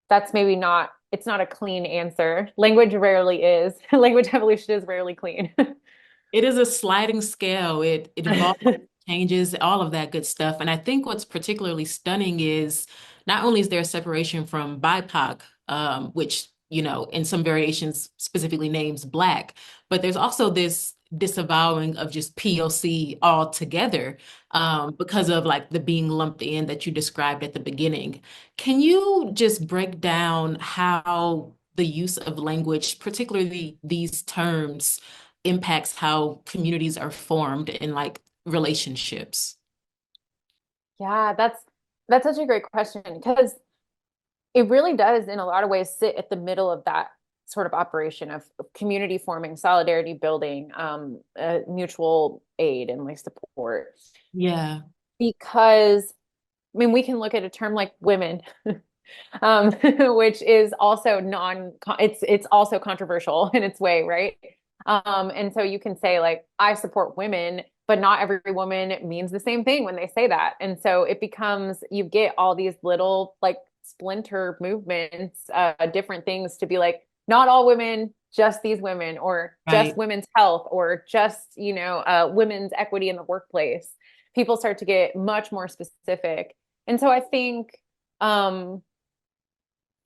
that's maybe not, it's not a clean answer. Language rarely is. Language evolution is rarely clean. It is a sliding scale. It evolves, changes, all of that good stuff. And I think what's particularly stunning is not only is there a separation from BIPOC, which, in some variations specifically names Black, but there's also this disavowing of just POC altogether, because of like the being lumped in that you described at the beginning. Can you just break down how the use of language, particularly these terms, impacts how communities are formed in like relationships? Yeah, that's such a great question because it really does, in a lot of ways, sit at the middle of that sort of operation of community forming, solidarity building, mutual aid and like support. Yeah. Because I mean, we can look at a term like women, which is also it's also controversial in its way, right? And so you can say like, I support women, but not every woman means the same thing when they say that. And so it becomes, you get all these little like splinter movements, different things to be like, not all women, just these women, or just Right. women's health, or just, women's equity in the workplace. People start to get much more specific. And so I think um,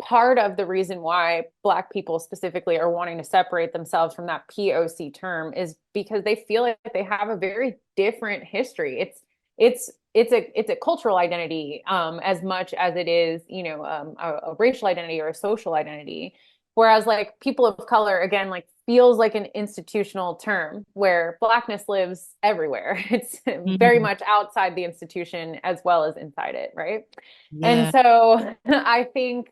part of the reason why Black people specifically are wanting to separate themselves from that POC term is because they feel like they have a very different history. It's a cultural identity, as much as it is, a racial identity or a social identity. Whereas like people of color, again, like feels like an institutional term where Blackness lives everywhere. It's very Mhm. much outside the institution as well as inside it, right? And Yeah. so I think,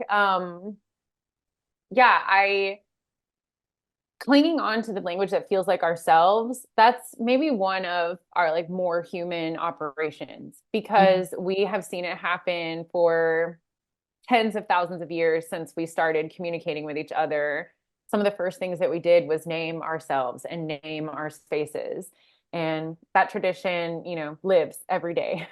yeah, I clinging on to the language that feels like ourselves, that's maybe one of our like more human operations Mhm. because we have seen it happen for tens of thousands of years since we started communicating with each other. Some of the first things that we did was name ourselves and name our spaces. And that tradition, lives every day.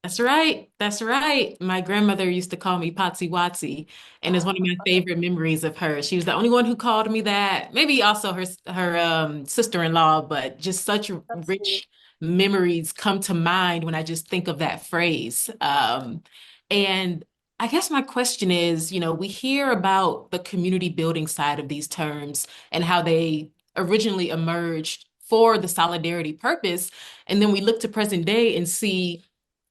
That's right. That's right. My grandmother used to call me Patsy Watsy, and it's one of my favorite memories of her. She was the only one who called me that. Maybe also her sister-in-law, but just such That's sweet. rich memories come to mind when I just think of that phrase. And I guess my question is, we hear about the community building side of these terms and how they originally emerged for the solidarity purpose, and then we look to present day and see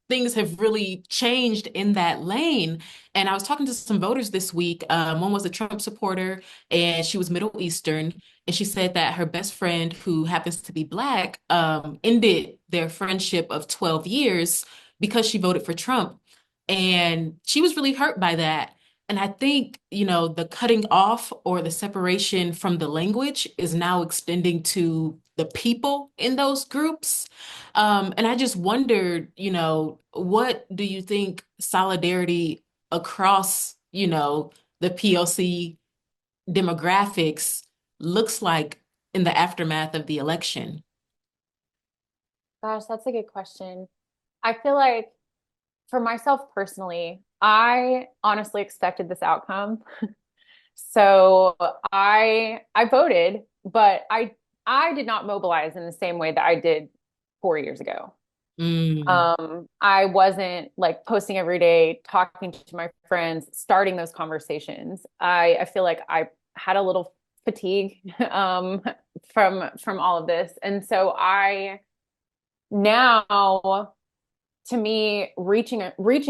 things have really changed in that lane. And I was talking to some voters this week. One was a Trump supporter, and she was Middle Eastern. And she said that her best friend, who happens to be Black, ended their friendship of 12 years because she voted for Trump. And she was really hurt by that. And I think, the cutting off or the separation from the language is now extending to the people in those groups. And I just wondered, what do you think solidarity across, the POC demographics looks like in the aftermath of the election? Gosh, that's a good question. I feel like for myself personally, I honestly expected this outcome. So I voted, but I did not mobilize in the same way that I did 4 years ago. Mm, I wasn't like posting every day, talking to my friends, starting those conversations. I feel like I had a little fatigue from all of this. And so I now to me reaching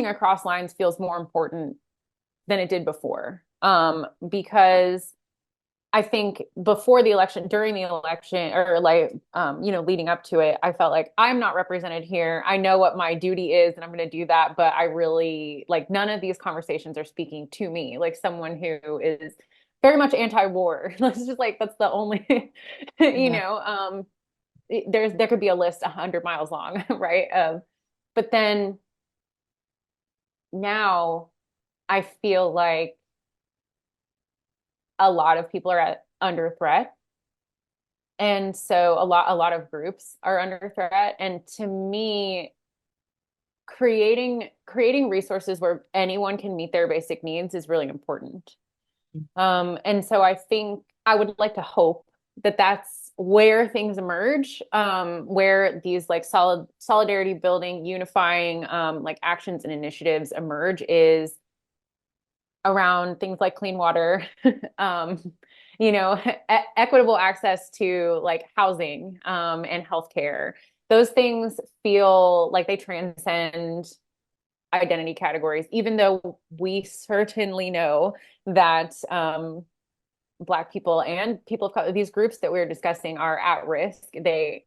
across lines feels more important than it did before. Because I think before the election, during the election, or like leading up to it, I felt like I'm not represented here. I know what my duty is, and I'm going to do that. But I really like none of these conversations are speaking to me, like someone who is very much anti-war. Let's just like that's the only, you yeah. know, there could be a list 100 miles long, right? But then now I feel like a lot of people are under threat. And so a lot of groups are under threat. And to me, creating resources where anyone can meet their basic needs is really important. And so I think I would like to hope that that's where things emerge, where these like solidarity building, unifying like actions and initiatives emerge is around things like clean water, um, equitable access to like housing and healthcare. Those things feel like they transcend identity categories, even though we certainly know that Black people and people of color, these groups that we're discussing are at risk. But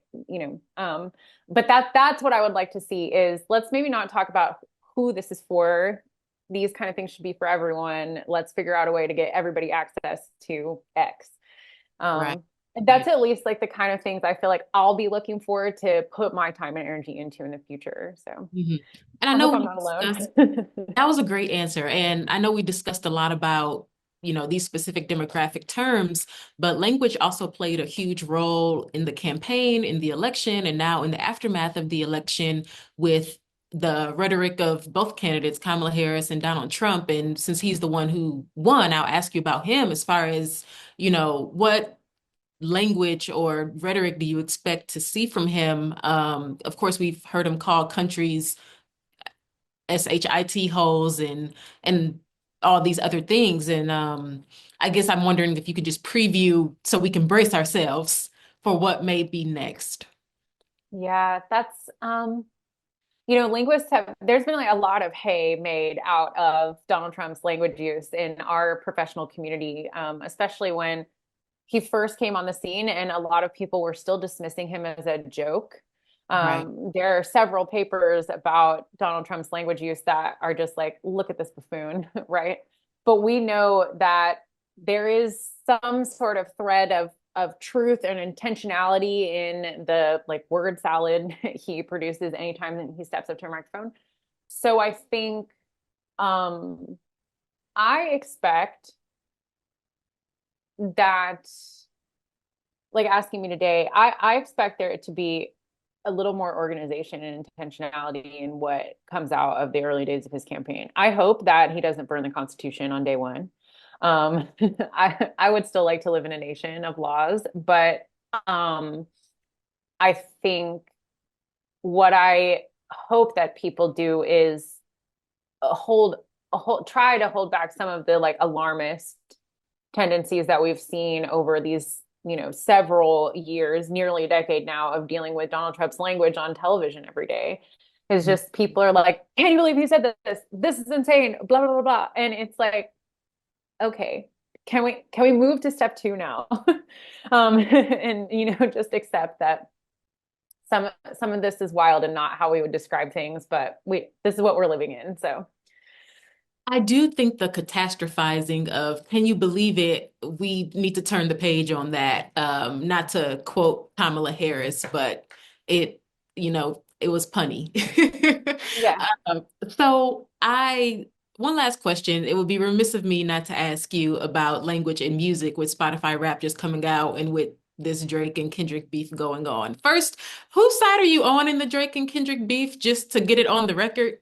that's what I would like to see is let's maybe not talk about who this is for. These kind of things should be for everyone. Let's figure out a way to get everybody access to X. Right. That's at least like the kind of things I feel like I'll be looking forward to put my time and energy into in the future. So Mhm. And I I know hope I'm we not discussed, alone. that was a great answer. And I know we discussed a lot about, these specific demographic terms, but language also played a huge role in the campaign, in the election, and now in the aftermath of the election with the rhetoric of both candidates, Kamala Harris and Donald Trump. And since he's the one who won, I'll ask you about him as far as, what language or rhetoric do you expect to see from him? Of course, we've heard him call countries shit holes and all these other things. And I guess I'm wondering if you could just preview so we can brace ourselves for what may be next. Yeah, that's linguists have there's been like a lot of hay made out of Donald Trump's language use in our professional community, especially when he first came on the scene and a lot of people were still dismissing him as a joke. Right. There are several papers about Donald Trump's language use that are just like, look at this buffoon, right? But we know that there is some sort of thread of truth and intentionality in the like word salad he produces anytime he steps up to a microphone. So I think um I expect that like asking me today, I expect there to be a little more organization and intentionality in what comes out of the early days of his campaign. I hope that he doesn't burn the Constitution on day one. I would still like to live in a nation of laws, but I think what I hope that people do is hold, try to hold back some of the like alarmist tendencies that we've seen over these several years, nearly a decade now, of dealing with Donald Trump's language on television every day. It's just people are like, can you believe he said this? This is insane, blah, blah, blah, blah. And it's like, okay, can we move to step two now? And just accept that some of this is wild and not how we would describe things, but this is what we're living in. So I do think the catastrophizing of, can you believe it? We need to turn the page on that. Not to quote Kamala Harris, but it was punny. yeah. So one last question. It would be remiss of me not to ask you about language and music with Spotify Rap just coming out and with this Drake and Kendrick beef going on. First, whose side are you on in the Drake and Kendrick beef, just to get it on the record?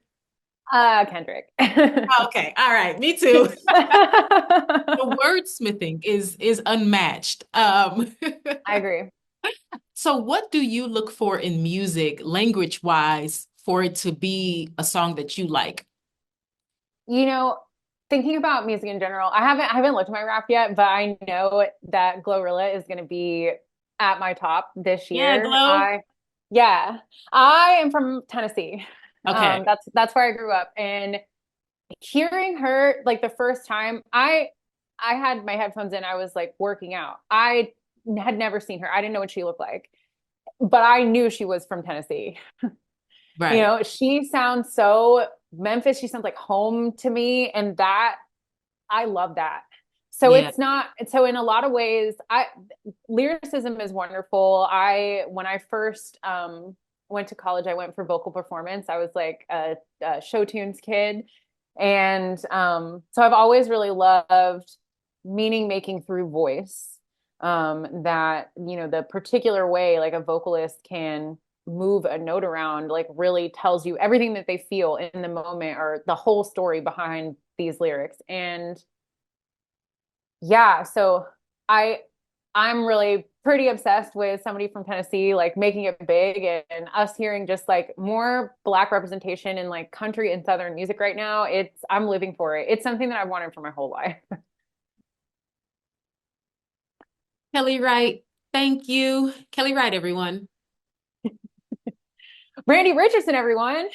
Kendrick. Okay, all right, me too. The wordsmithing is unmatched. I agree. So what do you look for in music, language wise, for it to be a song that you like? You know, Thinking about music in general, I haven't looked at my rap yet, but I know that Glorilla is going to be at my top this Yeah, year. Glow. Yeah, I am from Tennessee. Okay. That's where I grew up, and hearing her like the first time, I had my headphones in, I was like working out. I had never seen her. I didn't know what she looked like, but I knew she was from Tennessee. Right. She sounds so Memphis. She sounds like home to me. And that I love that. So Yeah. it's not, so in a lot of ways, lyricism is wonderful. When I first went to college, I went for vocal performance. I was like a show tunes kid. And so I've always really loved meaning making through voice. That, the particular way like a vocalist can move a note around like really tells you everything that they feel in the moment or the whole story behind these lyrics. And yeah, so I I'm really pretty obsessed with somebody from Tennessee like making it big, and us hearing just like more Black representation in like country and Southern music right now. I'm living for it. It's something that I've wanted for my whole life. Kelly Wright, thank you. Kelly Wright, everyone. Brandy Richardson, everyone.